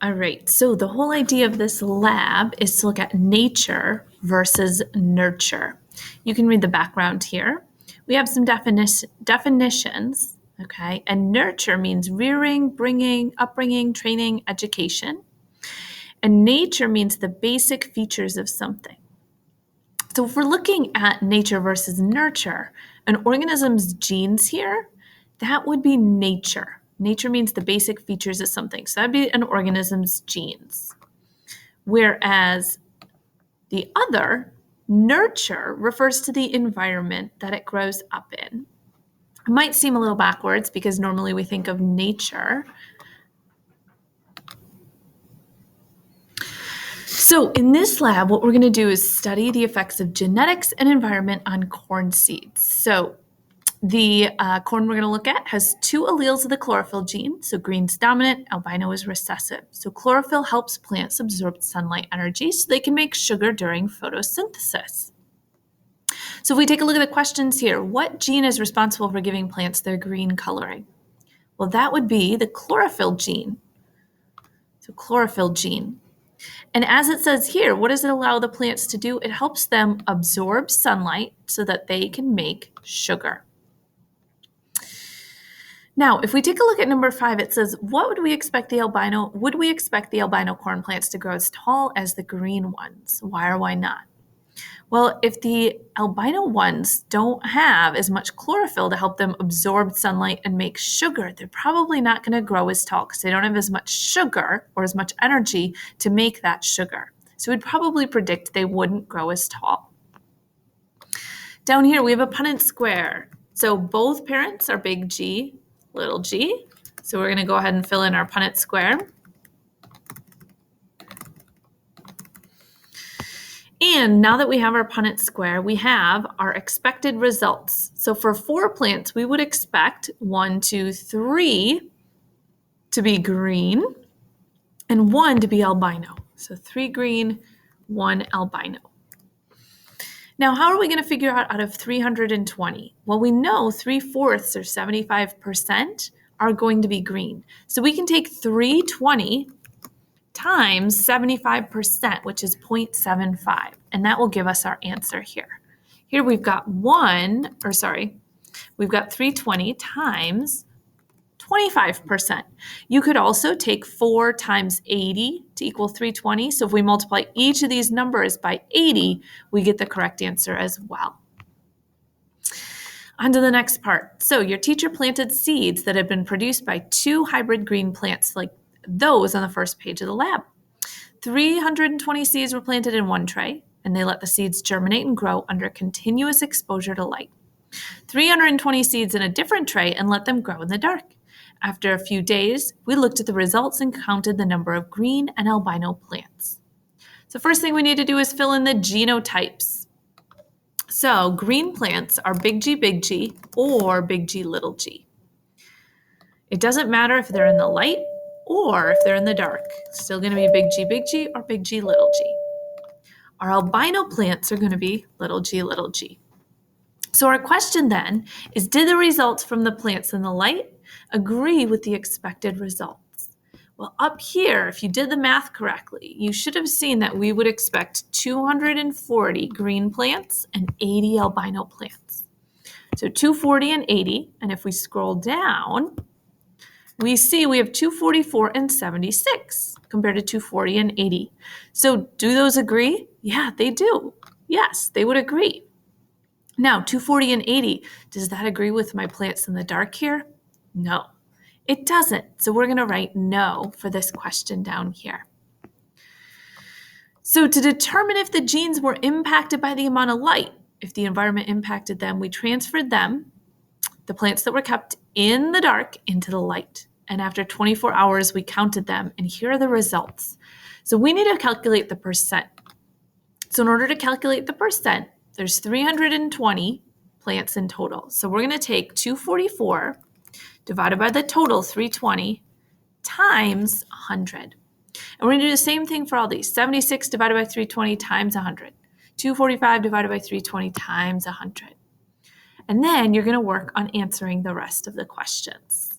All right, so the whole idea of this lab is to look at nature versus nurture. You can read the background here. We have some definitions, okay? And nurture means rearing, upbringing, training, education. And nature means the basic features of something. So if we're looking at nature versus nurture, an organism's genes here, that would be nature. Nature means the basic features of something. So that'd be an organism's genes. Whereas the other, nurture, refers to the environment that it grows up in. It might seem a little backwards because normally we think of nature. So in this lab, what we're going to do is study the effects of genetics and environment on corn seeds. So the corn we're going to look at has two alleles of the chlorophyll gene. So green's dominant, albino is recessive. So chlorophyll helps plants absorb sunlight energy so they can make sugar during photosynthesis. So if we take a look at the questions here, what gene is responsible for giving plants their green coloring? Well, that would be the chlorophyll gene. So chlorophyll gene. And as it says here, what does it allow the plants to do? It helps them absorb sunlight so that they can make sugar. Now, if we take a look at number 5, it says, would we expect the albino corn plants to grow as tall as the green ones? Why or why not? Well, if the albino ones don't have as much chlorophyll to help them absorb sunlight and make sugar, they're probably not going to grow as tall because they don't have as much sugar or as much energy to make that sugar. So we'd probably predict they wouldn't grow as tall. Down here, we have a Punnett square. So both parents are big G, little g. So we're going to go ahead and fill in our Punnett square. And now that we have our Punnett square, we have our expected results. So for 4 plants, we would expect 1, 2, 3 to be green and 1 to be albino. So 3 green, 1 albino. Now, how are we going to figure out of 320? Well, we know 3/4 or 75% are going to be green. So we can take 320 times 75%, which is 0.75, and that will give us our answer here. Here we've got 320 times 25%. You could also take 4 times 80 to equal 320. So if we multiply each of these numbers by 80, we get the correct answer as well. On to the next part. So your teacher planted seeds that had been produced by 2 hybrid green plants like those on the first page of the lab. 320 seeds were planted in one tray, and they let the seeds germinate and grow under continuous exposure to light. 320 seeds in a different tray and let them grow in the dark. After a few days, we looked at the results and counted the number of green and albino plants. So first thing we need to do is fill in the genotypes. So green plants are big G or big G little g. It doesn't matter if they're in the light or if they're in the dark. It's still going to be big G or big G little g. Our albino plants are going to be little g. So our question then is, did the results from the plants in the light agree with the expected results? Well, up here, if you did the math correctly, you should have seen that we would expect 240 green plants and 80 albino plants. So 240 and 80, and if we scroll down, we see we have 244 and 76 compared to 240 and 80. So do those agree? Yeah, they do. Yes, they would agree. Now, 240 and 80, does that agree with my plants in the dark here? No, it doesn't. So we're going to write no for this question down here. So to determine if the genes were impacted by the amount of light, if the environment impacted them, we transferred them, the plants that were kept in the dark, into the light. And after 24 hours, we counted them, and here are the results. So we need to calculate the percent. So in order to calculate the percent, there's 320 plants in total. So we're going to take 244 divided by the total 320 times 100. And we're going to do the same thing for all these. 76 divided by 320 times 100. 245 divided by 320 times 100. And then you're going to work on answering the rest of the questions.